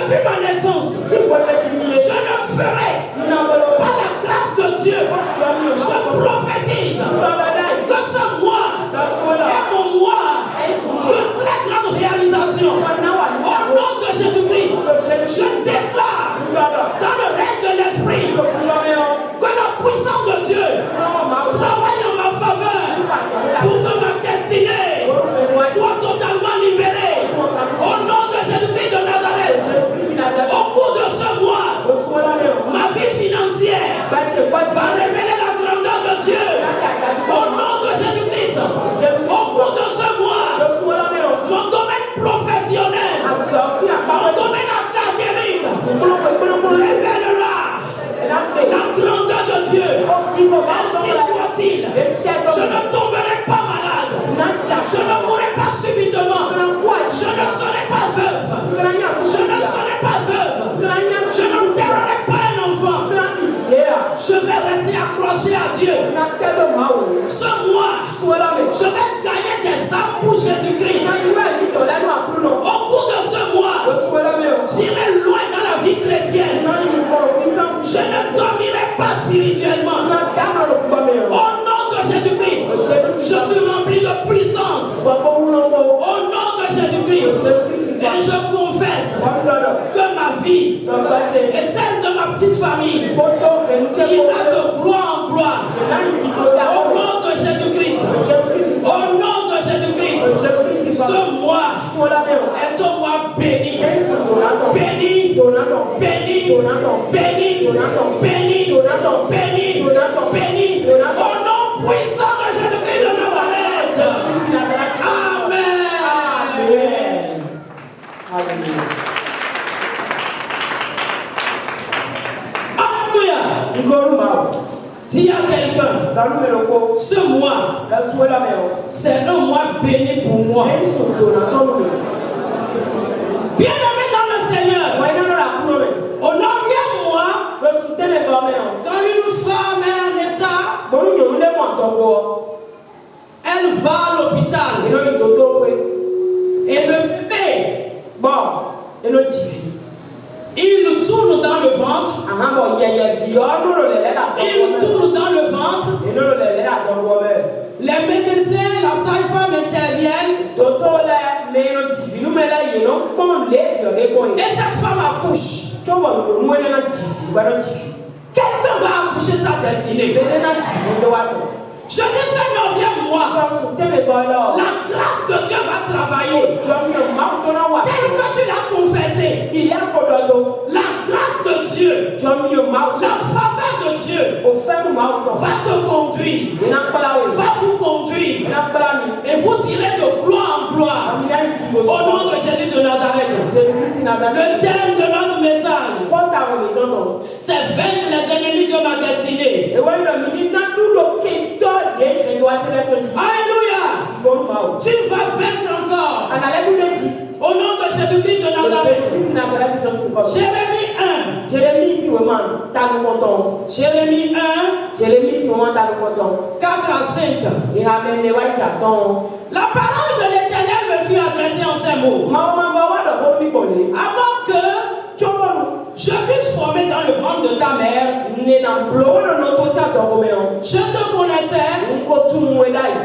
depuis ma naissance, je ne ferai par la grâce de Dieu je vais rester accroché à Dieu. Ce mois, je vais gagner des âmes pour Jésus-Christ. Au cours de ce mois, j'irai loin dans la vie chrétienne. Je ne dormirai pas spirituellement. Au nom de Jésus-Christ, je suis rempli de puissance. Au nom de Jésus-Christ, et je confesse que ma vie et celle de ma petite famille ira de gloire en gloire. Au nom de Jésus-Christ. Au nom de Jésus-Christ. Ce mois est un mois béni. Béni. Béni. Béni. Béni. Béni. Béni. Au nom puissant de Jésus-Christ de Nazareth. Amen. Alléluia. Dis à quelqu'un, ce mois, c'est un mois béni pour moi. Bien-aimé dans le Seigneur, au 9e mois, quand une femme est en état, elle va à l'hôpital. Et le bébé, il tourne dans le ventre. Il tourne dans le ventre. Les médecins, la sage-femme interviennent. Et cette femme accouche. Quelqu'un va accoucher sa destinée. Je dis ce 9e mois, la grâce de Dieu va travailler. Tel que tu l'as confessé, la grâce de Dieu, la faveur de Dieu va te conduire, va vous conduire, et vous irez de gloire en gloire. Au nom de Jésus de Nazareth. Le thème de notre message, c'est vaincre les ennemis de ma destinée. Alléluia. Tu vas vaincre encore. Au nom de Jésus-Christ de Nazareth. Jérémie 1. Jérémie 1. 4 à 5. La parole de l'Éternel me fut adressée en ces mots. Avant que je puisse former dans le ventre de ta mère, je te connaissais.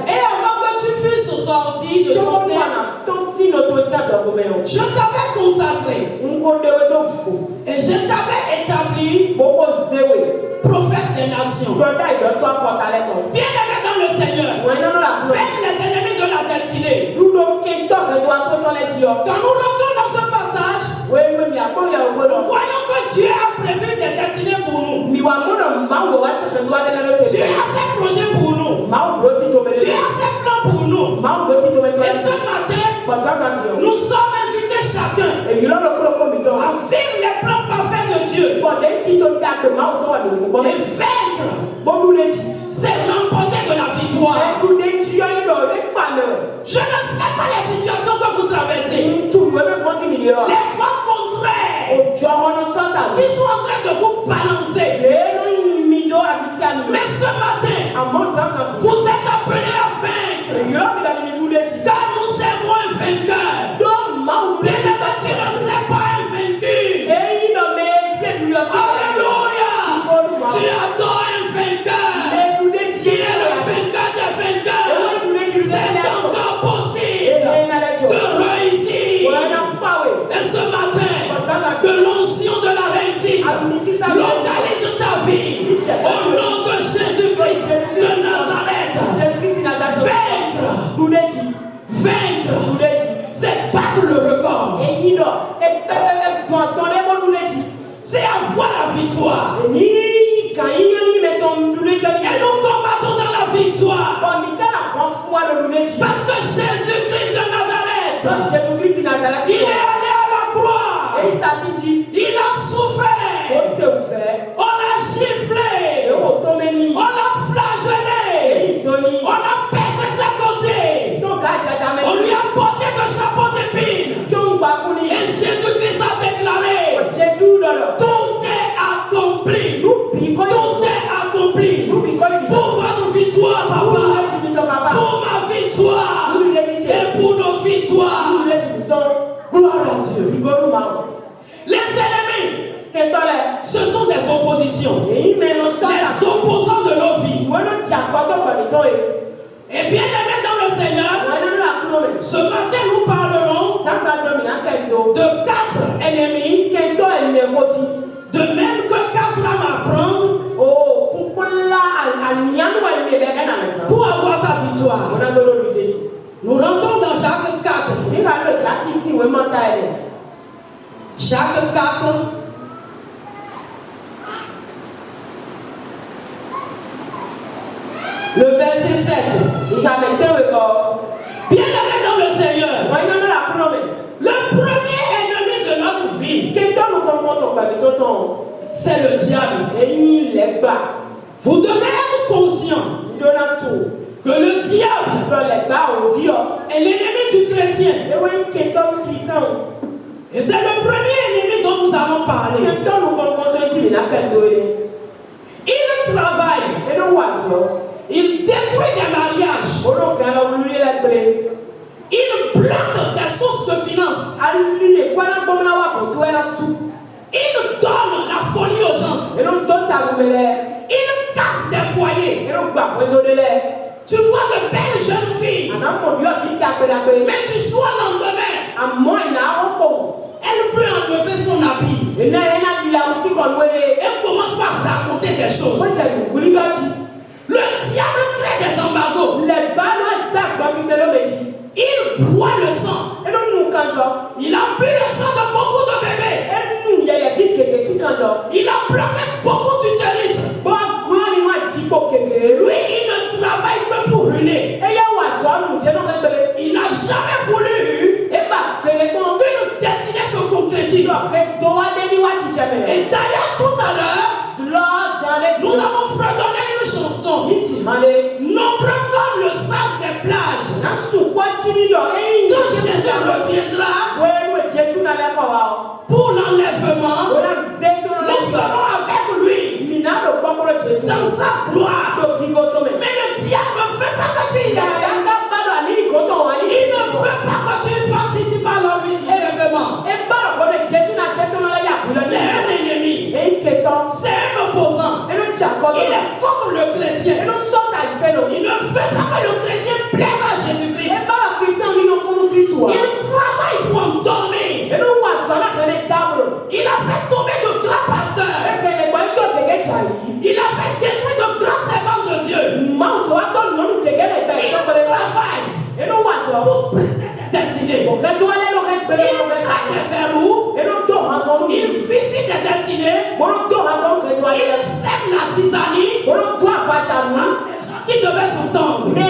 Et avant que tu fusses sorti de son sein, je t'avais consacré. Et je t'avais établi prophète des nations. Bien-aimé dans le Seigneur, faites les ennemis de la destinée. Quand nous rentrons dans ce passage, nous voyons que Dieu a prévu des destinées pour nous. Dieu a ses projets pour nous. Dieu a ses plans pour nous. Et ce matin, nous sommes invités chacun à vivre les plans parfaits de Dieu. Et vaincre, c'est remporter de la victoire. Je ne sais pas les situations que vous traversez. Les vents contraires qui sont en train de vous balancer. Mais ce matin, vous êtes appelés à vaincre. Car nous servons un vainqueur. Bien-aimé, tu ne sais pas un vaincu. Alléluia. Tu adores un vainqueur. Qui est le vainqueur des vainqueurs. C'est encore possible de réussir. Et ce matin, que l'onction de la réussite localise ta vie. Au nom de Jésus-Christ de Nazareth. Vaincre, c'est battre le record. C'est avoir la victoire. Et nous combattons dans la victoire. Parce que Jésus-Christ de Nazareth, il est allé à la croix. Il a souffert. On a giflé. On a flagellé. On a percé ses côtés. On lui a porté de chapeau d'épines. Et Jésus-Christ a déclaré: tout est accompli. Tout est victoire, papa. Pour ma victoire. Et pour nos victoires. Gloire à Dieu. Les ennemis, ce sont des oppositions. Les opposants de nos vies. Et bien aimés dans le Seigneur, ce matin nous parlerons de 4 ennemis, de même que 4 âmes à prendre pour avoir sa victoire. Nous rentrons dans Jacques 4. Jacques 4. Le verset 7. Bien aimé dans le Seigneur, le premier ennemi de notre vie, c'est le diable. Vous devez être conscient que le diable est l'ennemi du chrétien. Et c'est le premier ennemi dont nous allons parler. Il travaille. Il détruit des mariages. Il bloque des sources de finances. Il donne la folie aux gens. Il casse des foyers. Tu vois de belles jeunes filles. Mais du soir au lendemain, elle peut enlever son habit. Elle commence par raconter des choses. Le diable crée des embargos. Il boit le sang. Il a bu le sang de beaucoup de bébés. Il a bloqué beaucoup d'utérus. Lui, il ne travaille que pour ruiner. Il n'a jamais voulu qu'une destinée se concrétise. Et d'ailleurs, tout à l'heure, nous avons fredonné une chanson. Nombreux comme le sable des plages. Quand Jésus reviendra pour l'enlèvement, nous serons avec lui dans sa gloire. Mais le diable ne veut pas que tu y ailles. Il ne veut pas que tu participes à l'enlèvement. C'est un ennemi. C'est un opposant. Il est contre le chrétien. Il ne veut pas que le chrétien plaise à Jésus-Christ. Il travaille pour endormir. Il a fait tomber de grands pasteurs. Il a fait détruire de grands servants de Dieu. Il travaille pour prêter des destinées. Il traque des verrous. Il visite des destinées. Il sème la cisanie. Il devait s'entendre. Il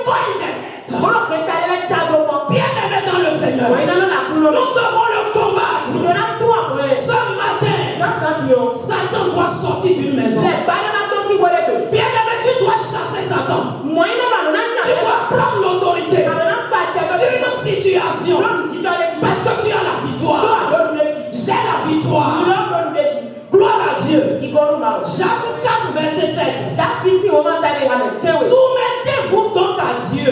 cogne des têtes. Bien aimé dans le Seigneur, nous devons le combattre. Ce matin, Satan doit sortir d'une maison. Bien aimé, tu dois chasser Satan. Tu dois prendre l'autorité sur une situation parce que tu as la victoire. J'ai la victoire. Gloire à Dieu. Jacques 4, verset 7. Soumettez-vous donc à Dieu.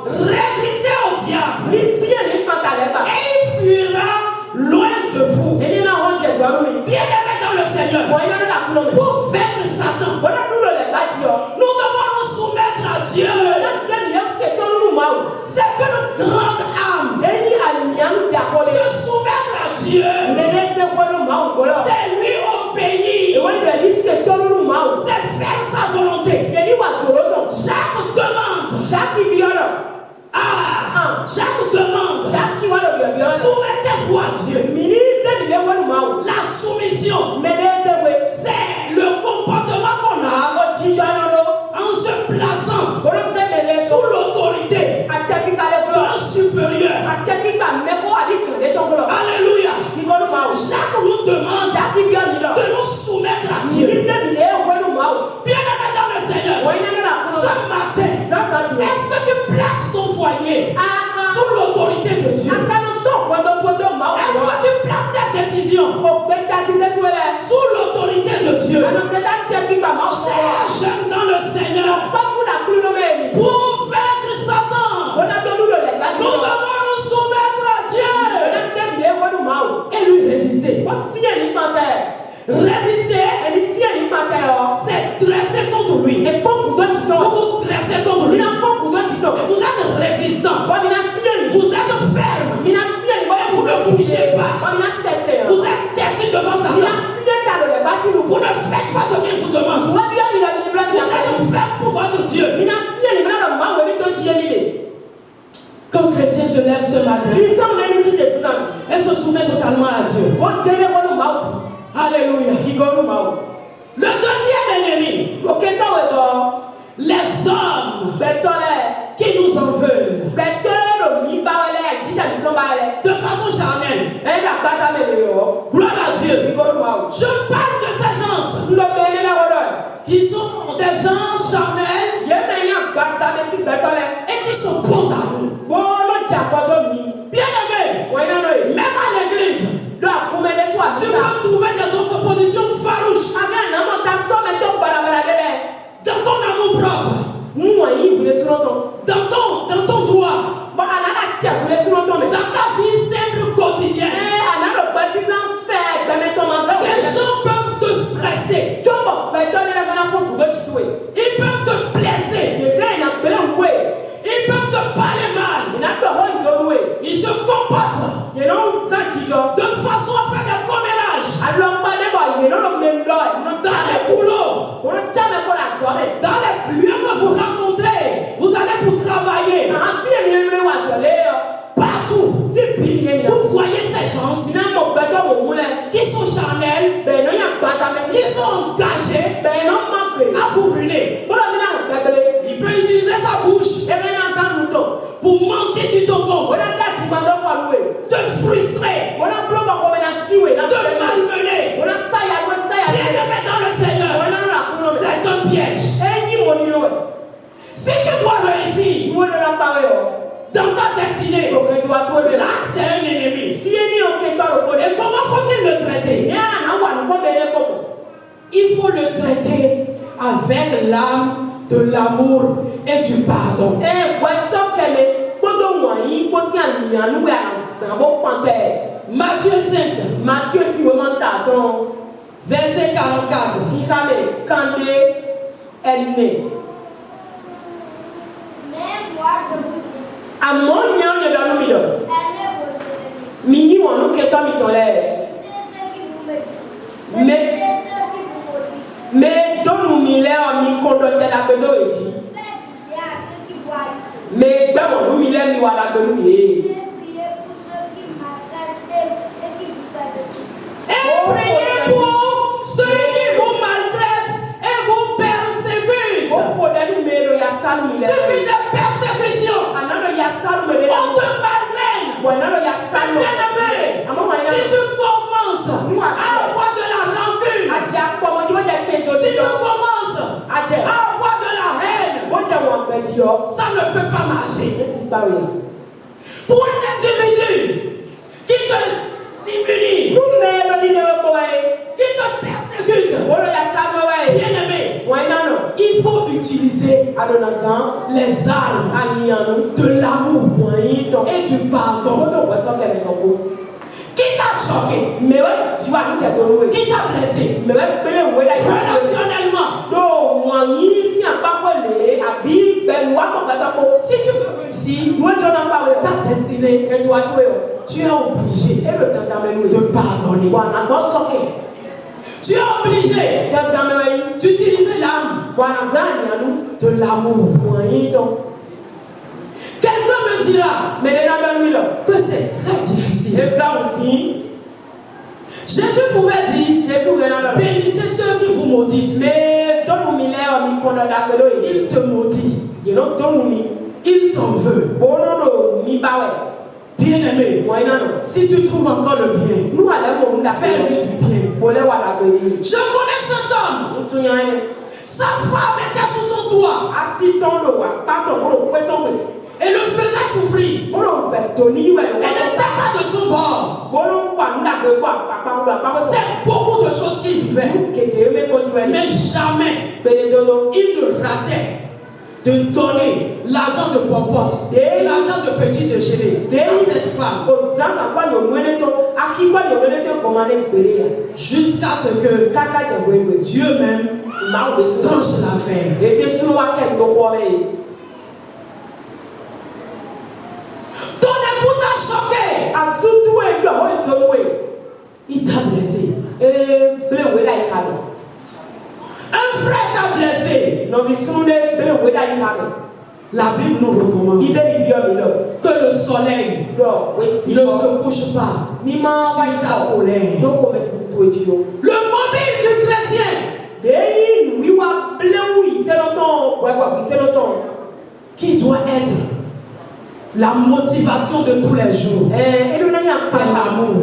Résistez au diable. Et il fuira loin de vous. Bien aimé dans le Seigneur, pour vaincre Satan, nous devons nous soumettre à Dieu. C'est une grande âme. Se soumettre à Dieu, c'est lui obéir. C'est faire sa volonté. Jacques demande. Jacques demande. Soumettez-vous à Dieu. La soumission, c'est le comportement qu'on a en se plaçant sous l'autorité d'un supérieur. Alléluia. Jacques nous demande de nous soumettre à Dieu. Bien aimé dans le Seigneur, ce matin, est-ce que tu places ton foyer sous l'autorité de Dieu? Est-ce que tu places tes décisions sous l'autorité de Dieu? résister. Résister, c'est dresser contre lui. Vous vous dressez contre lui. Vous êtes résistant. Vous êtes ferme. Et vous ne bougez pas. Vous êtes têtu devant Satan. Vous ne faites pas ce qu'il vous demande. Vous êtes ferme pour votre Dieu. Quand chrétien se lève ce matin et se soumet totalement à Dieu. Alléluia. Le deuxième ennemi, les hommes qui nous en veulent de façon charnelle. Gloire à Dieu. Je parle de ces gens qui sont des gens charnels et qui s'opposent à nous. Bien aimé, même à l'église, tu peux trouver des oppositions farouches dans ton amour propre, dans ton droit, dans ta vie simple quotidienne. Les gens peuvent te stresser, ils peuvent te blesser, ils peuvent te parler mal, ils se comportent de façon à faire des commérages dans les boulots, dans les lieux que vous rencontrez. Vous allez pour travailler partout. Vous voyez ces gens qui sont charnels, qui sont engagés à vous ruiner. Il peut utiliser sa bouche pour mentir sur ton compte, te frustrer, te malmener. Bien-aimé dans le Seigneur, c'est un piège. Si tu dois réussir dans ta destinée, là c'est un ennemi. Et comment faut-il le traiter? Il faut le traiter avec l'âme de l'amour et du pardon. Matthieu 5, verset 44. Mais donne-nous mille mi condotte la bedo et dit. Mais donne-nous mille mi wala bedo et. Et priez pour ceux qui vous maltraitent et vous persécutent. Tu vis de persécution. On te malmène. Bien-aimé, si tu commences à avoir de la rancune, si tu commences à avoir de la haine, ça ne peut pas marcher. Pour un individu qui te diminue, qui te persécute, bien-aimé, il faut utiliser les armes de l'amour et du pardon. Qui t'a choqué? Qui t'a blessé? Relationnellement. Si tu veux réussir ta destinée, tu es obligé de pardonner. Tu es obligé d'utiliser l'âme de l'amour. Quelqu'un me dira que c'est très difficile. Jésus pouvait dire, bénissez ceux qui vous maudissent. Il te maudit. Il t'en veut. Bien-aimé, si tu trouves encore le bien, fais-lui du bien. Je connais cet homme. Sa femme était sous son toit et le faisait souffrir. Elle n'était pas de son bord. C'est beaucoup de choses qu'il vivait. Mais jamais il ne ratait de donner l'argent de popote, l'argent de petit déjeuner à cette femme. Jusqu'à ce que Dieu même tranche l'affaire. Ton époux t'a choqué. Il t'a blessé. Un frère t'a blessé. La Bible nous recommande que le soleil ne se couche pas sur ta colère. Le mobile du chrétien qui doit être la motivation de tous les jours, c'est l'amour.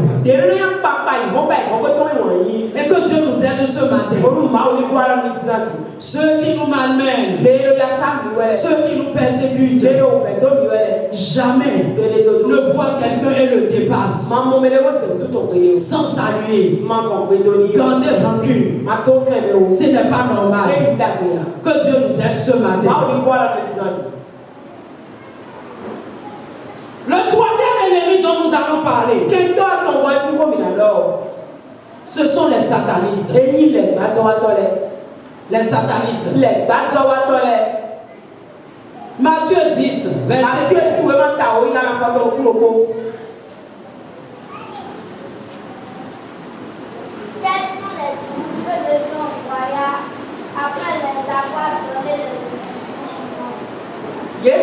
Et que Dieu nous aide ce matin. Ceux qui nous malmènent, ceux qui nous persécutent, jamais ne voient quelqu'un et le dépasse sans saluer, garder rancune. Ce n'est pas normal. Que Dieu nous aide ce matin. Le troisième ennemi dont nous allons parler, ce sont les satanistes. Les satanistes. Matthieu 10, verset 16. Quels sont les 12 leçons envoya après les avoir donné les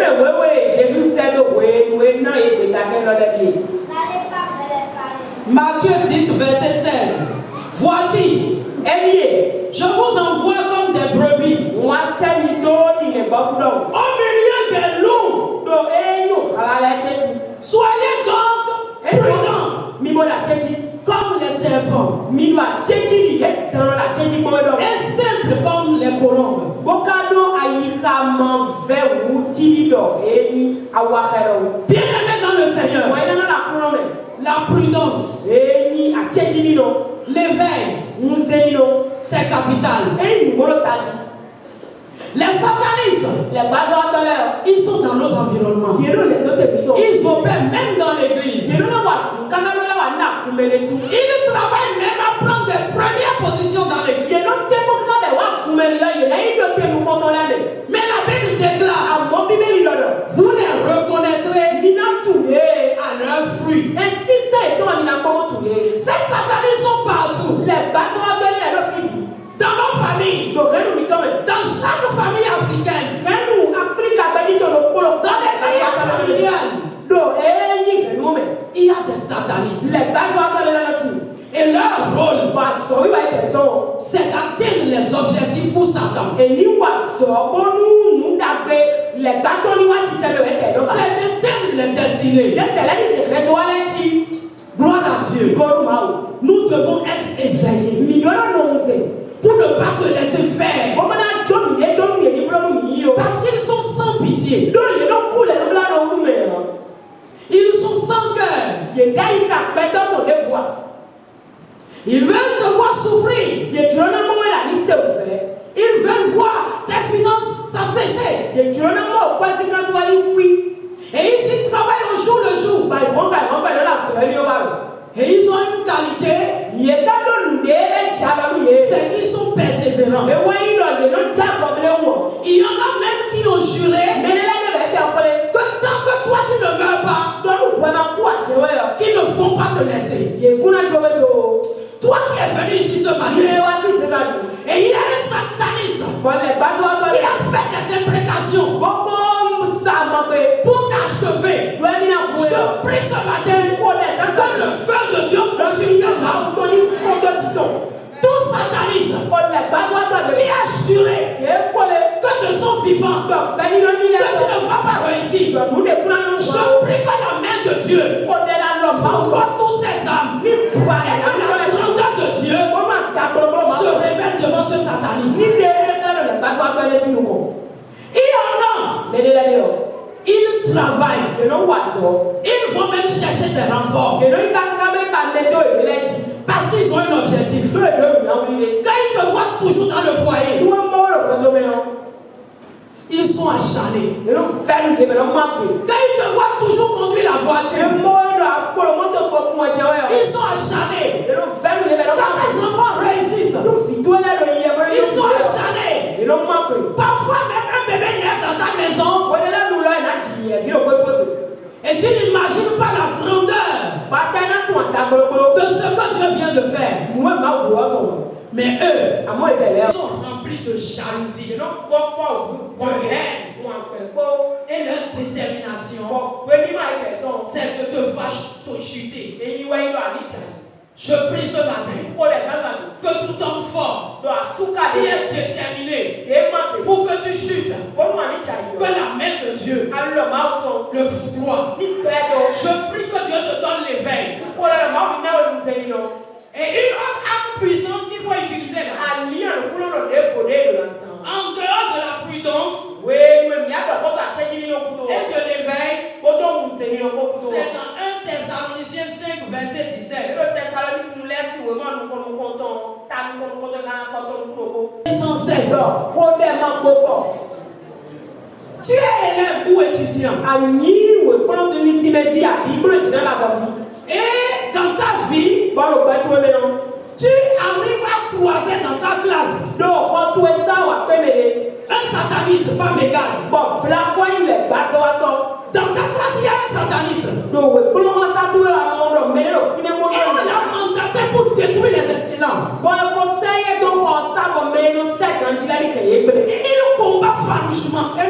Matthieu 10, verset 16. Voici, je vous envoie comme des brebis au milieu des loups. Soyez donc prudents comme les serpents et simples comme les colombes. Bien-aimés dans le Seigneur, la prudence, l'éveil, c'est capital. Les satanistes, ils sont dans nos environnements. Ils opèrent même dans l'église. Ils travaillent même à prendre des premières positions dans l'église. Mais la Bible déclare, vous les reconnaîtrez à leurs fruits. Ces satanistes sont partout. Dans nos familles, dans chaque famille africaine, dans les liens familiales, il y a des satanistes. Et leur rôle, c'est d'atteindre les objectifs pour Satan. C'est d'atteindre les destinées. Gloire à Dieu. Nous devons être éveillés pour ne pas se laisser faire. Parce qu'ils sont sans pitié. Ils sont sans cœur. Ils veulent te voir souffrir. Ils veulent voir tes finances s'assécher. Et ils y travaillent au jour le jour. Et ils ont une qualité, c'est qu'ils sont persévérants. Il y en a même qui ont juré que tant que toi tu ne meurs pas, qu'ils ne vont pas te laisser. Toi qui es venu ici ce matin, et il y a un sataniste qui a fait des imprécations pour t'achever. Je prie ce matin que le feu de Dieu consume ses âmes. Tout sataniste qui a juré que de son vivant que tu ne vas pas réussir, je prie que la main de Dieu soit tous ces âmes et que la grandeur de Dieu se révèle devant ce sataniste. Il y en a, ils travaillent, ils vont même chercher des renforts parce qu'ils ont un objectif. Quand ils te voient toujours dans le foyer, ils sont sont acharnés. Ils nous font des belles marques. Quand ils te voient toujours conduire la voiture, ils sont acharnés. Quand tes enfants réussissent, ils sont acharnés. Parfois même un bébé naît dans ta maison et tu n'imagines pas la grandeur de ce que Dieu vient de faire. Mais eux, ils sont remplis de jalousie, de haine. Et leur détermination, c'est de te voir chuter. Je prie ce matin que tout homme fort qui est déterminé pour que tu chutes, que la main de Dieu le foudroie. Je prie que Dieu te donne l'éveil. Et une autre arme puissante qu'il faut utiliser là, en dehors de la prudence et de l'éveil, c'est dans 1 Thessaloniciens 5, verset 17. Tu es élève ou étudiant. Et dans ta vie, tu arrives à croiser dans ta classe un satanisme, pas mégal. Dans ta classe, il y a un satanisme. Et on a mandaté pour détruire les excellents. Il combat farouchement. Il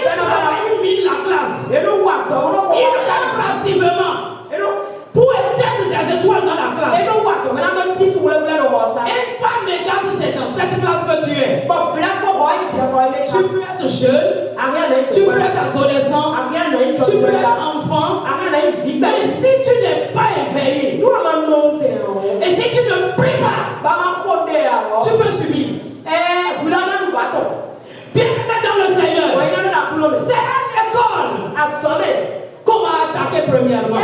travaille, il mine la classe. Il œuvre activement pour éteindre des étoiles dans la classe. Et pas mégal, c'est dans cette classe que tu es. Tu peux être jeune, tu peux être adolescent, tu peux être enfant, mais si tu n'es pas éveillé, et si tu ne pries pas, tu peux subir. Bien-aimé dans le Seigneur, c'est une école. Comment attaquer premièrement?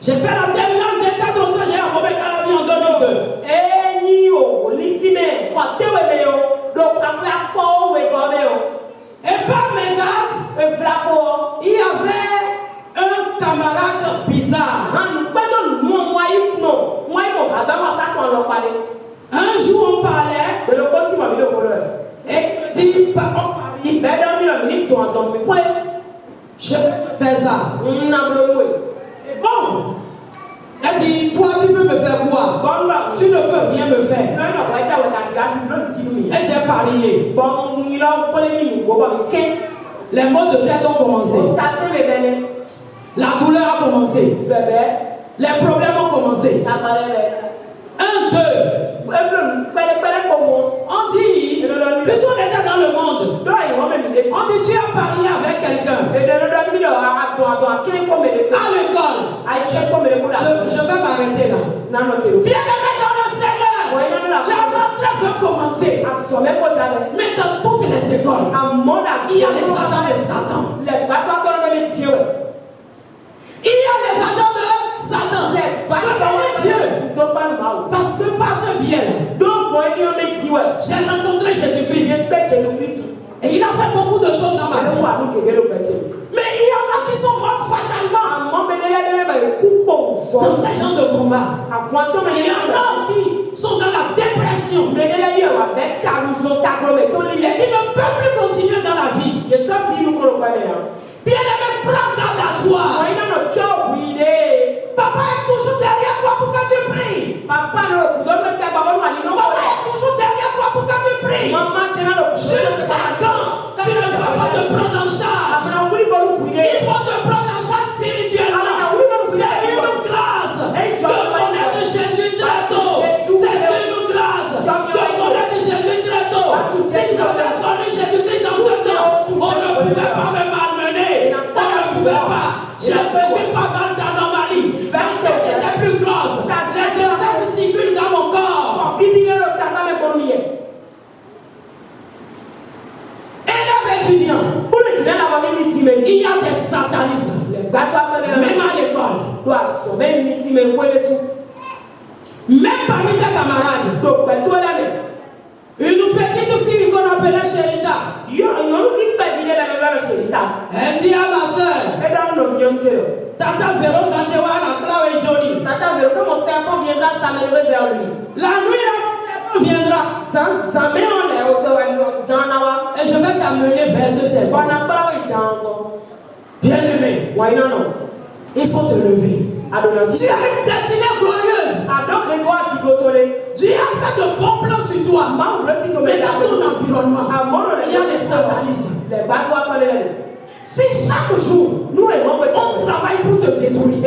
J'ai fait la terminale des 4 ans, j'ai enrobé Calabi en 2002. Et par mes dates, il y avait un camarade bizarre. Un jour on parlait et il dit, je fais ça. Et bon, elle dit, toi tu peux me faire quoi? Tu ne peux rien me faire. Et j'ai parié. Les maux de tête ont commencé. La douleur a commencé. Les problèmes ont commencé. 1, 2. On dit, puisqu'on était dans le monde, on dit tu as parié avec quelqu'un. À l'école. Je vais m'arrêter là. Bien-aimé dans le Seigneur, la rentrée veut commencer. Mais dans toutes les écoles, il y a les agents de Satan. Il y a les agents de Satan. Je bénis Dieu. Parce que par ce biais-là, j'ai rencontré Jésus-Christ. Et il a fait beaucoup de choses dans ma vie. Mais il y en a qui sont morts fatalement dans ces gens de combat. Il y en a qui sont dans la dépression et qui ne peuvent plus continuer dans la vie. Bien-aimé, prends garde à toi. Papa est toujours derrière toi pour que tu pries. Maman est toujours derrière toi pour que tu pries. Jusqu'à quand tu ne vas pas te prendre en charge? Il faut te prendre en charge spirituellement. C'est une grâce de connaître Jésus très tôt. C'est une grâce de connaître Jésus très tôt. Si j'avais connu Jésus-Christ dans ce temps, on ne pouvait pas me malmener. On ne pouvait pas. J'ai fait pas mal d'anomalies. La tête était plus grosse. Les insectes circulent dans mon corps. Élève étudiant. Il y a des satanismes. Même à l'école. Même parmi tes camarades. Une petite fille qu'on appelait Chérita. Elle dit à ma soeur, Tata Véro, quand tu vas à Clau et Johnny. Tata Véro, comme mon serpent viendra, je t'amènerai vers lui. La nuit, là, mon serpent viendra. Et je vais t'amener vers ce serpent. Bien aimé, il faut te lever. Tu as une destinée glorieuse. Dieu a fait de bons plans sur toi. Mais dans ton environnement, il y a les satanismes. Si chaque jour, on travaille pour te détruire.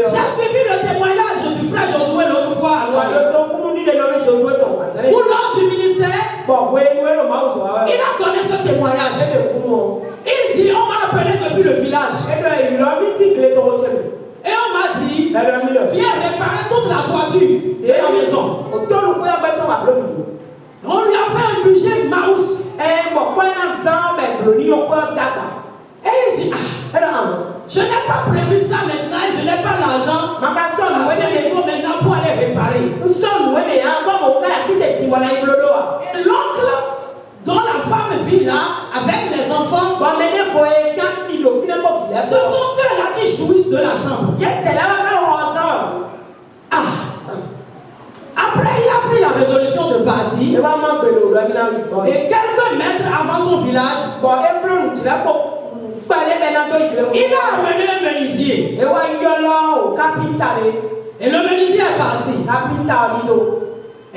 J'ai suivi le témoignage du frère Josué l'autre fois. Ou lors du ministère, il a donné ce témoignage. Il dit, on m'a appelé depuis le village. Et on m'a dit, viens réparer toute la toiture de la maison. On lui a fait un budget Maus. Et il dit, je n'ai pas prévu ça maintenant et je n'ai pas l'argent à ce niveau maintenant pour aller réparer. Et l'oncle dont la femme vit là avec les enfants, ce sont eux-là qui jouissent de la chambre. Après, il a pris la résolution de partir. Et quelques mètres avant son village, il a amené un menuisier. Et le menuisier est parti.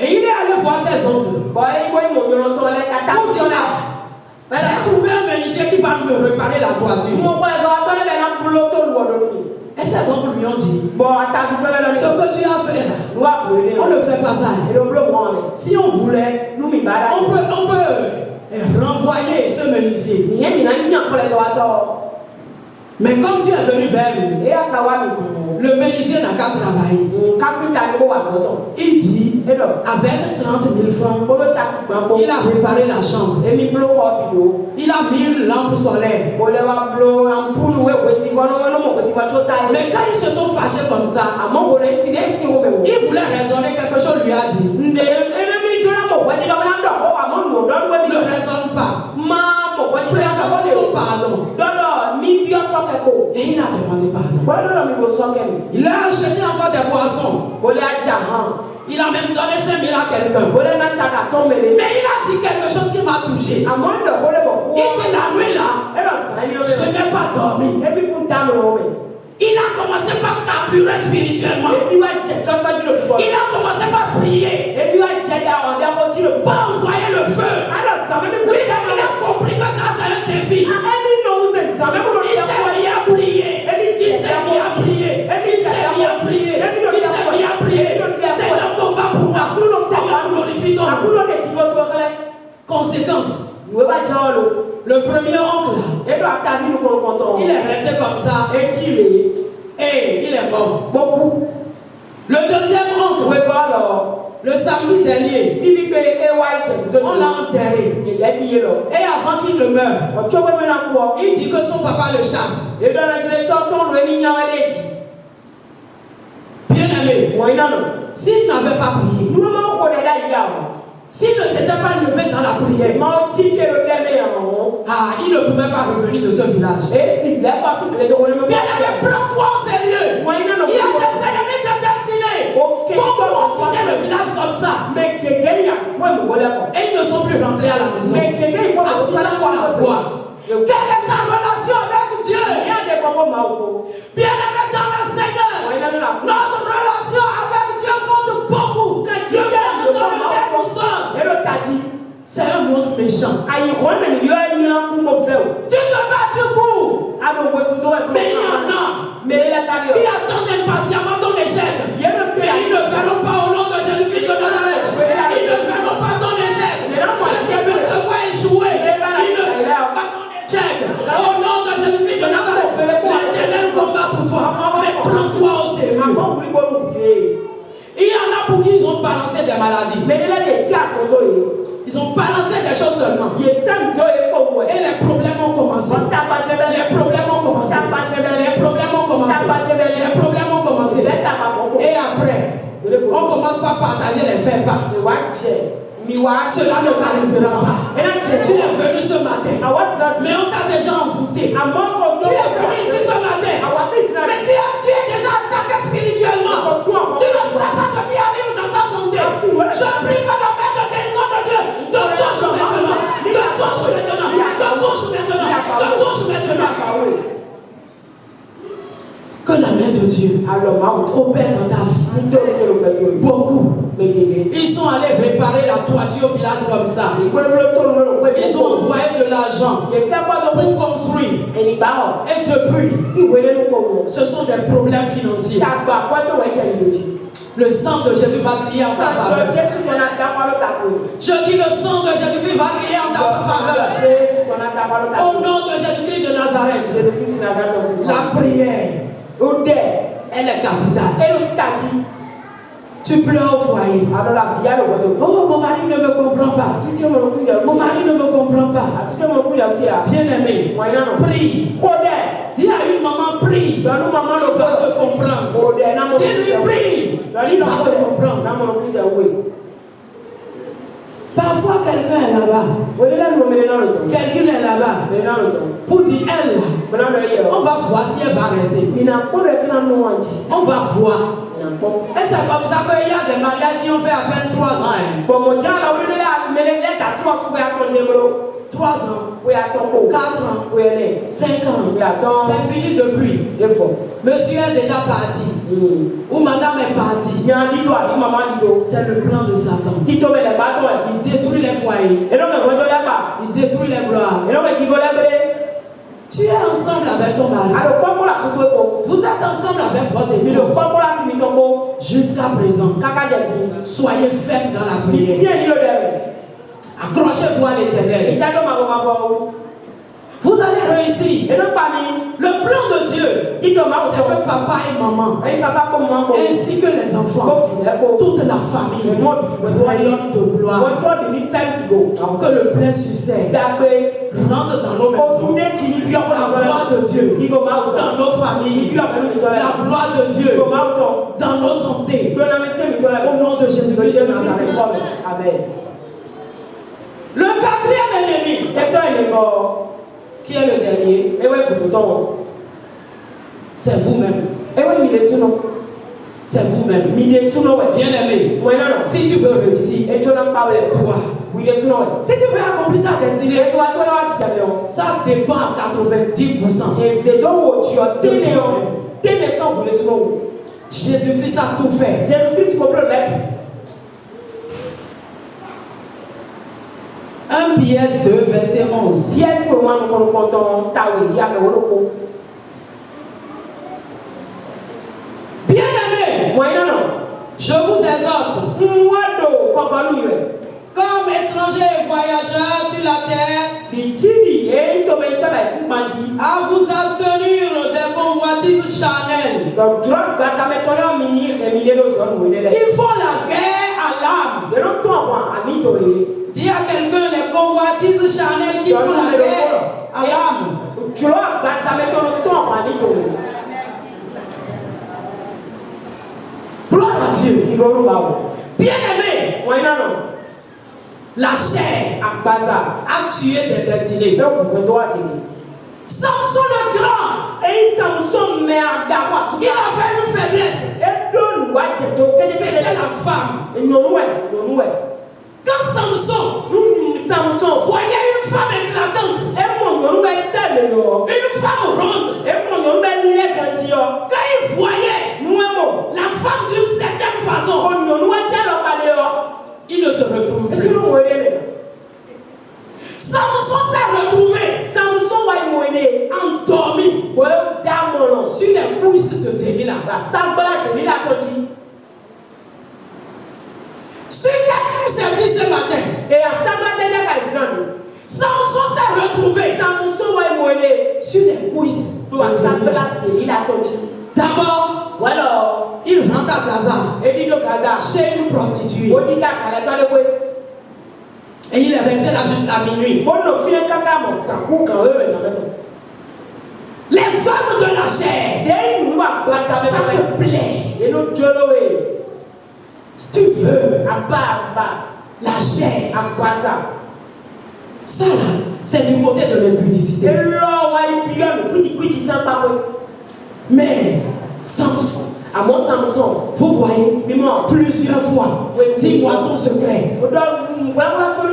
Et il est allé voir ses oncles. J'ai trouvé un menuisier qui va me réparer la toiture. Et ses oncles lui ont dit, ce que tu as fait là, on ne fait pas ça. Si on voulait, on peut renvoyer ce menuisier. Mais comme tu es venu vers lui, le menuisier n'a qu'à travailler. Il dit, avec 30 000 francs, il a réparé la chambre. Il a mis une lampe solaire. Mais quand ils se sont fâchés comme ça, il voulait raisonner, quelque chose lui a dit. Ne raisonne pas. Présente ton pardon. Et il a demandé pardon. Il a acheté encore des boissons. Il a même donné 5 000 à quelqu'un. Mais il a dit quelque chose qui m'a touché. Il dit la nuit là, je n'ai pas dormi. Il a commencé par carburer spirituellement. Il a commencé par prier. Pas envoyer le feu. Il a compris que ça c'est un défi. Il s'est mis à prier. C'est le combat pour moi. Seigneur, glorifie ton nom. Conséquence. Le premier oncle, il est resté comme ça. Et il est mort. Le deuxième oncle, le samedi dernier, on l'a enterré. Et avant qu'il ne meure, il dit que son papa le chasse. Bien aimé, s'il n'avait pas prié, s'il ne s'était pas levé dans la prière, il ne pouvait pas revenir de ce village. Bien aimé, prends-toi au sérieux. Il y a des ennemis de destinée. Beaucoup ont quitté le village comme ça. Et ils ne sont plus rentrés à la maison. Assis là sur la voie. Quelle est ta relation avec Dieu? Bien aimé dans le Seigneur, notre relation avec Dieu compte beaucoup. Dieu compte dans lequel nous sommes. C'est un monde méchant. Tu te bats du coup. Mais il y en a qui attendent impatiemment ton échec. Mais ils ne verront pas au nom de Jésus-Christ de Nazareth. Ils ne verront pas ton échec. Ceux qui veulent te voir échouer, ils ne verront pas ton échec. Au nom de Jésus-Christ de Nazareth, l'Éternel combat pour toi. Mais prends-toi au sérieux. Il y en a pour qui ils ont balancé des maladies. Ils ont balancé des choses seulement. Et les problèmes ont commencé. Et après, on commence par partager les faits pas. cela ne t'arrivera pas. Tu es venu ce matin, mais on t'a déjà envoûté. Tu es venu ici ce matin, mais tu es déjà attaqué spirituellement. Tu ne sais pas ce qui arrive dans ta santé. Je prie que la main de guérison de Dieu te touche maintenant. Te touche maintenant. Te touche maintenant. Te touche maintenant. Que la main de Dieu opère dans ta vie. Beaucoup. Ils sont allés réparer la toiture au village comme ça. Ils ont envoyé de l'argent pour construire. Et depuis, ce sont des problèmes financiers. Le sang de Jésus va crier en ta faveur. Je dis le sang de Jésus-Christ va crier en ta faveur. Au nom de Jésus-Christ de Nazareth. La prière, elle est capitale. Tu pleures au foyer. Oh, mon mari ne me comprend pas. Mon mari ne me comprend pas. Bien-aimé, prie. Dis à une maman, prie. Il va te comprendre. Dis-lui, prie. Il va te comprendre. Parfois, quelqu'un est là-bas. Quelqu'un est là-bas. Pour dire, elle, on va voir si elle va rester. On va voir. Et c'est comme ça qu'il y a des mariages qui ont fait à peine 3 ans. 3 ans, 4 ans, 5 ans. C'est fini depuis. Monsieur est déjà parti. Ou madame est partie. C'est le plan de Satan. Il détruit les foyers. Il détruit les gloires. Tu es ensemble avec ton mari. Vous êtes ensemble avec votre épouse. Jusqu'à présent, soyez fermes dans la prière. Accrochez-vous à l'Éternel. Vous allez réussir. Le plan de Dieu, c'est que papa et maman, ainsi que les enfants, toute la famille, royaume de gloire, que le plein succès rentre dans nos maisons. La gloire de Dieu dans nos familles. La gloire de Dieu dans nos santé. Au nom de Jésus-Christ de Nazareth. Amen. Le 4e ennemi, qui est le dernier, c'est vous-même. C'est vous-même. Bien-aimé, si tu veux réussir, c'est toi. Si tu veux accomplir ta destinée, ça dépend à 90% de toi-même. Jésus-Christ a tout fait. 1 Pierre 2, verset 11. Bien-aimé, je vous exhorte, comme étrangers et voyageurs sur la terre, à vous abstenir des convoitises charnelles qui font la guerre à l'âme. Dis à quelqu'un les convoitises charnelles qui font la guerre à l'âme. Gloire à Dieu. Bien-aimé, la chair a tué des destinées. Samson le grand, il avait une faiblesse. C'était la femme. Quand Samson voyait une femme éclatante, une femme ronde, quand il voyait la femme d'une certaine façon, il ne se retrouve plus. Samson s'est retrouvé endormi sur les cuisses de Delilah. Ce qui s'est dit ce matin, Samson s'est retrouvé sur les cuisses de Delilah. D'abord, il rentre à Gaza chez une prostituée. Et il est resté là jusqu'à minuit. Les œuvres de la chair, ça te plaît. Si tu veux, la chair. Ça là, c'est du côté de l'impudicité. Mais Samson, vous voyez, plusieurs fois, dis-moi ton secret.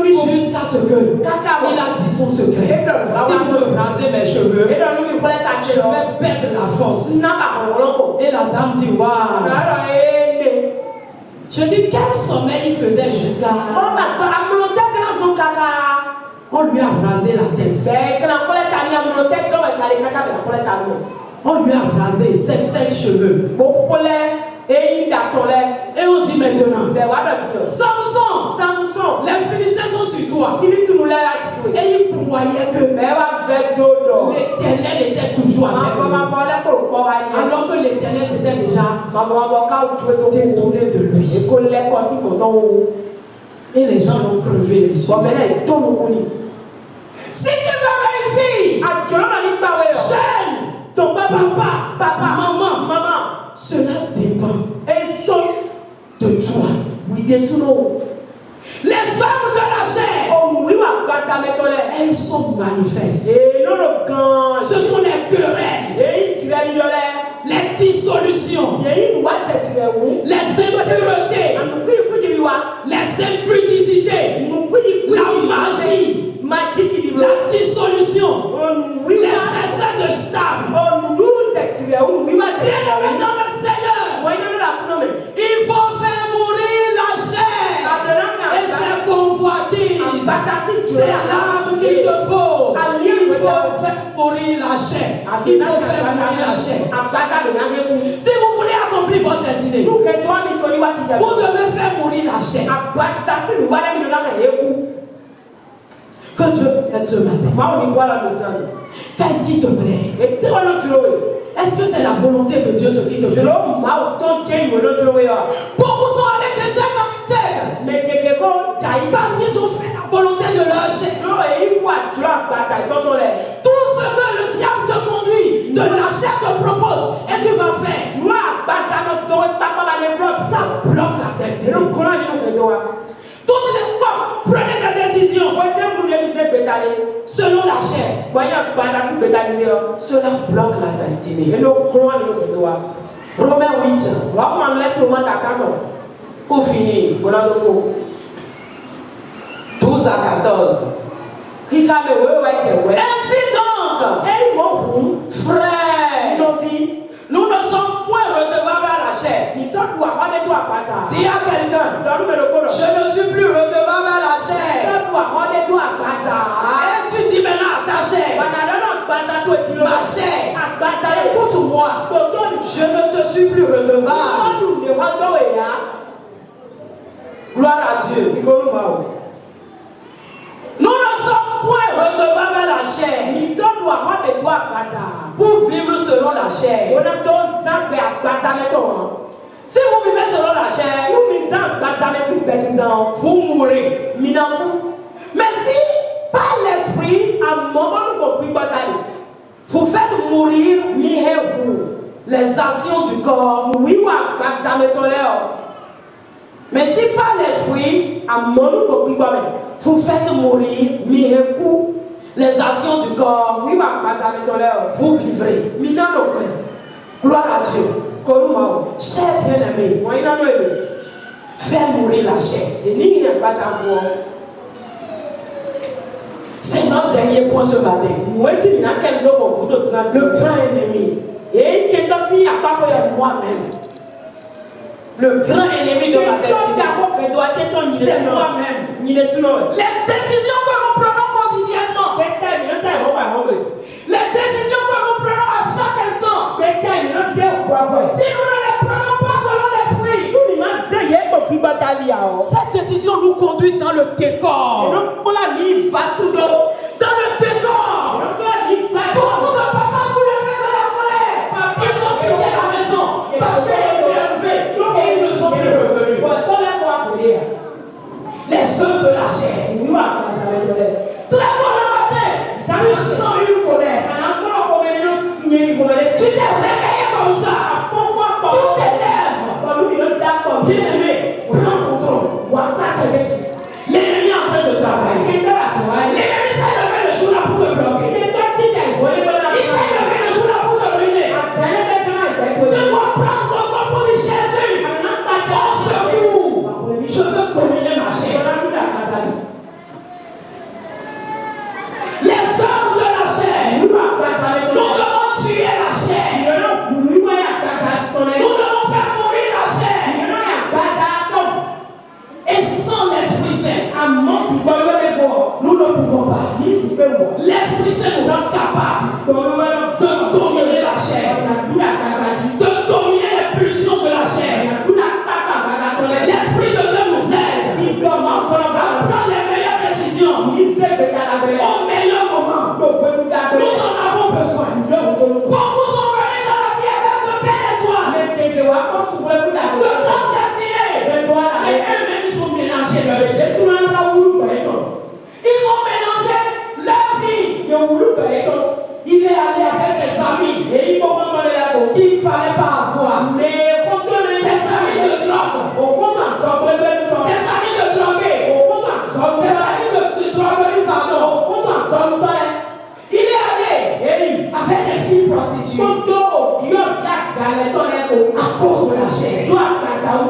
Jusqu'à ce que il a dit son secret. Si vous me rasez mes cheveux, je vais perdre la force. Et la dame dit, waouh. Je dis, quel sommeil il faisait jusqu'à... On lui a rasé la tête. On lui a rasé ses 5 cheveux. Et on dit maintenant, Samson, les Philistins sont sur toi. Et il croyait que l'Éternel était toujours avec lui. Alors que l'Éternel s'était déjà détourné de lui. Et les gens l'ont crevé les yeux. Si tu veux réussir, jeune, ton papa, maman, cela dépend de toi. Les femmes de la chair, elles sont manifestes. Ce sont les querelles, les dissolutions, les impuretés, les impudicités, la magie, la dissolution, les essais de stable. Bien-aimé dans le Seigneur, il faut faire mourir la chair et ses convoitises. C'est l'âme qu'il te faut. Il faut faire mourir la chair. Il faut faire mourir la chair. Si vous voulez accomplir votre destinée, vous devez faire mourir la chair. Que Dieu t'aide ce matin. Qu'est-ce qui te plaît? Est-ce que c'est la volonté de Dieu ce qui te plaît? Beaucoup sont allés déjà comme tel parce qu'ils ont fait la volonté de leur chair. Tout ce que le diable te conduit, de la chair te propose, et tu vas faire, ça bloque la destinée. Toutes les fois, prenez des décisions selon la chair. Cela bloque la destinée. Romains 8. Pour finir. 12 à 14. Ainsi donc, frères, nous ne sommes point redevables à la chair. Dis à quelqu'un, je ne suis plus redevable à la chair. Et tu dis maintenant à ta chair, ma chair, écoute-moi, je ne te suis plus redevable. Gloire à Dieu. Nous ne sommes point redevables à la chair pour vivre selon la chair. Si vous vivez selon la chair, vous mourrez. Mais si par l'esprit, vous faites mourir les actions du corps. Mais si par l'esprit, vous faites mourir les actions du corps, vous vivrez. Gloire à Dieu. Cher bien-aimé, faire mourir la chair. C'est notre dernier point ce matin. Le grand ennemi, c'est moi-même. Le grand ennemi de ma destinée, c'est moi-même. Les décisions que nous prenons quotidiennement, les décisions que nous prenons à chaque instant, si nous ne les prenons pas selon l'esprit, cette décision nous conduit dans le décor. Dans le décor. Beaucoup de papas soulevés de la colère, ils ont quitté la maison parce qu'ils étaient élevés et ils ne sont plus revenus. Les œufs de la chair. Très tôt le matin, tu sens une colère. Tu t'es réveillé comme ça. Tout t'énerve. Bien-aimé, prends contrôle.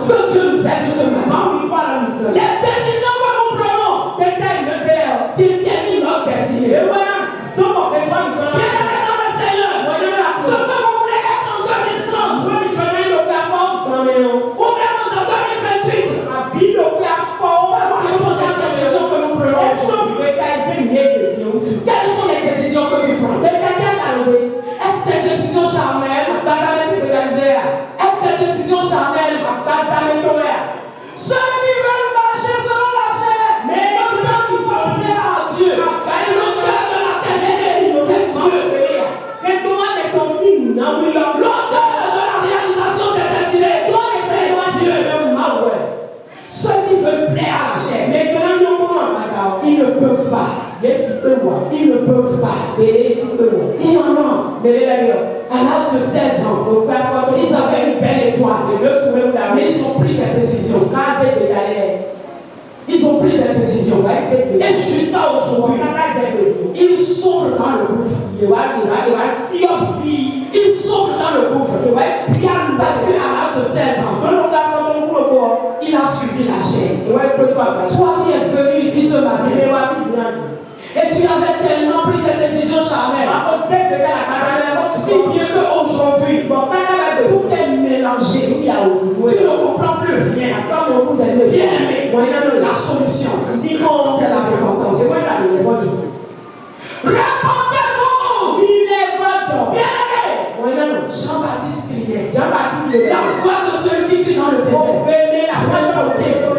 Que Dieu nous aide ce matin. Les décisions que nous prenons déterminent notre destinée. Bien-aimés dans le Seigneur, ce que vous voulez être en 2030, ou même en 2028, ça dépend des décisions que nous prenons aujourd'hui. Quelles sont les décisions que tu prends? Est-ce des décisions charnelles? Est-ce des décisions charnelles? Ceux qui veulent marcher selon la chair, mais le cœur qui va plaire à Dieu, et le cœur de la terre, c'est Dieu. L'auteur de la réalisation des destinées, c'est Dieu. Ceux qui veulent plaire à la chair, ils ne peuvent pas. Ils ne peuvent pas. Il y en a. À l'âge de 16 ans, ils avaient une belle étoile, mais ils ont pris des décisions. Ils ont pris des décisions. Et jusqu'à aujourd'hui, ils sombrent dans le gouffre. Ils sombrent dans le gouffre. Parce qu'à l'âge de 16 ans, il a suivi la chair. Toi qui es venu ici ce matin, et tu avais tellement pris des décisions charnelles. Si bien qu'aujourd'hui, tout est mélangé. Tu ne comprends plus rien. Bien-aimé, la solution, c'est la repentance. Repentez-vous! Bien-aimé, Jean-Baptiste criait. La voix de celui qui crie dans le désert. Repentez-vous.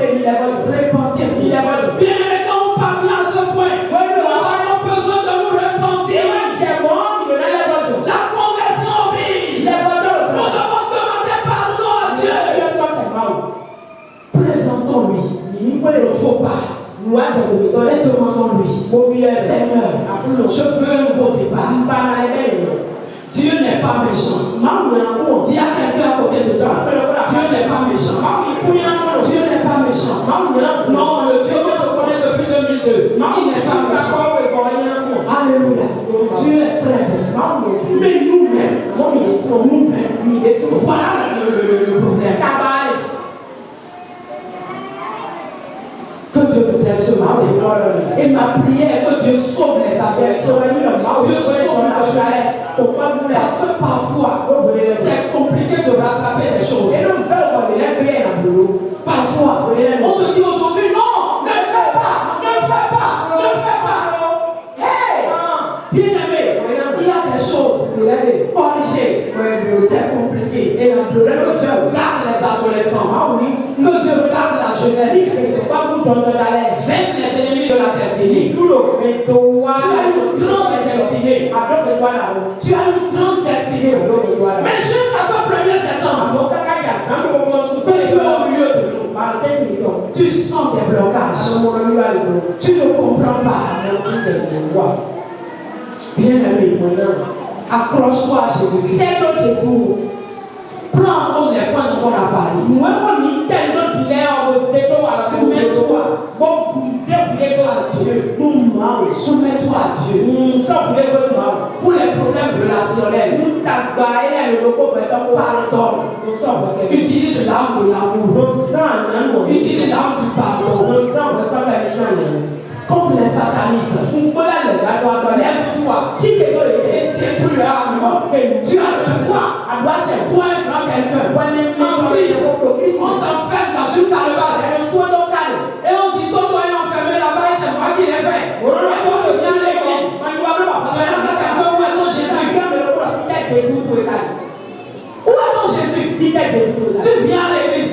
Bien-aimé, quand on parvient à ce point, nous avons besoin de nous repentir. La conversion oblige. Nous devons demander pardon à Dieu. Présentons-lui le faux pas. Et demandons-lui, Seigneur, je veux un nouveau départ. Dieu n'est pas méchant. Dis à quelqu'un à côté de toi, Dieu n'est pas méchant. Dieu n'est pas méchant. Non, le Dieu que je connais depuis 2002, il n'est pas méchant. Alléluia. Dieu est très bon. Mais nous-mêmes, voilà le problème. Que Dieu nous aide ce matin. Et ma prière est que Dieu sauve les adolescents. Dieu sauve la jeunesse. Parce que parfois, c'est compliqué de rattraper des choses. Parfois, on te dit aujourd'hui, non, ne fais pas. Hey! Bien-aimé, il y a des choses corrigées. C'est compliqué. Que Dieu garde les adolescents. Que Dieu garde la jeunesse. Faites les ennemis de la destinée. Tu as une grande destinée. Tu as une grande destinée. Mais jusqu'à ce 1er septembre, que tu es au milieu de nous. Tu sens des blocages. Tu ne comprends pas. Bien-aimé, accroche-toi à Jésus-Christ. Prends en compte les points dont on a parlé. Soumets-toi à Dieu. Soumets-toi à Dieu. Pour les problèmes relationnels, pardonne. Utilise l'arme de l'amour. Utilise l'arme du pardon. Contre les satanistes. Lève-toi et détruis leur armement. Tu as le pouvoir. Toi, un grand quelqu'un. En Christ, on t'enferme dans une calebasse. Et on dit, toi, tu es enfermé là-bas et c'est moi qui l'ai fait. Et toi, tu viens à l'église. Où est ton Jésus? Où est ton Jésus? Tu viens à l'église.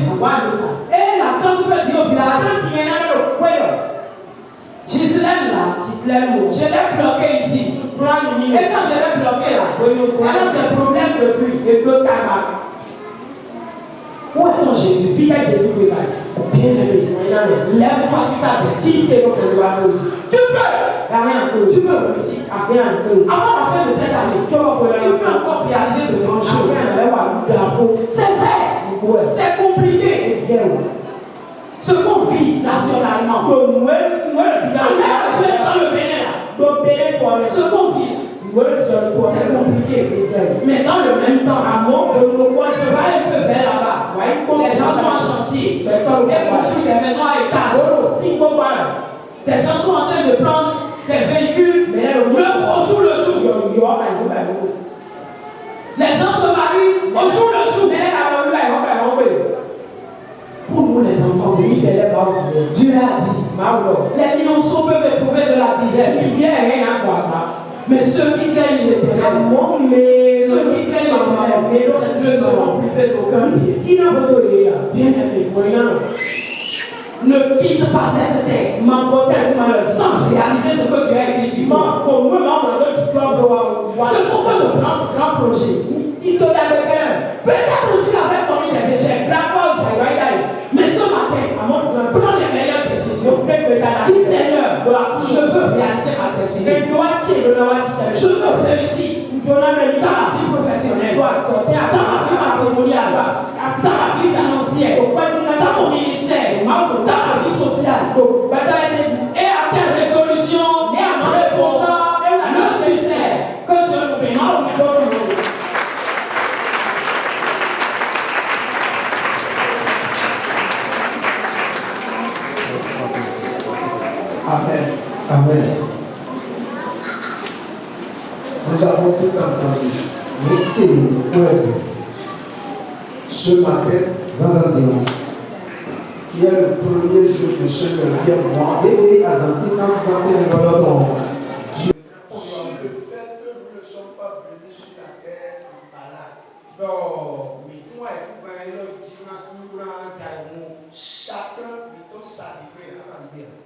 Et la tante peut dire au village, Gislaine là, je l'ai bloqué ici. Et quand je l'ai bloqué là, elle a des problèmes depuis. Où est ton Jésus? Bien-aimé, lève-toi sur ta tête. Tu peux réussir. Avant la fin de cette année, tu peux encore réaliser de grandes choses. C'est vrai, c'est compliqué. Ce qu'on vit nationalement. Tu es dans le Bénin là. Ce qu'on vit, c'est compliqué. Mais dans le même temps, tu vas un peu vers là-bas. Les gens sont en chantier et construire des maisons à étage. Des gens sont en train de prendre des véhicules au jour le jour. Les gens se marient au jour le jour. Pour nous les enfants de Dieu, Dieu a dit, les lionceaux peuvent éprouver de la divers. Mais ceux qui craignent l'éternel, ne seront privés d'aucun bien. Bien-aimé, ne quitte pas cette terre sans réaliser ce que tu as écrit sur toi. Ce ne sont pas de grands projets. Peut-être que tu avais connu des échecs. Mais ce matin, prends les meilleures décisions. Dis Seigneur, je veux réaliser ma destinée. Je veux réussir dans ma vie professionnelle, dans ma vie matrimoniale, dans ma vie financière, dans mon ministère, dans ma vie sociale. Et à tes résolutions répondra le succès. Que Dieu nous bénisse. Amen. Amen. Nous avons tout entendu. Ce matin, qui est le premier jour de ce 9e mois, le fait que nous ne sommes pas venus sur la terre en balade. Chacun peut s'arriver.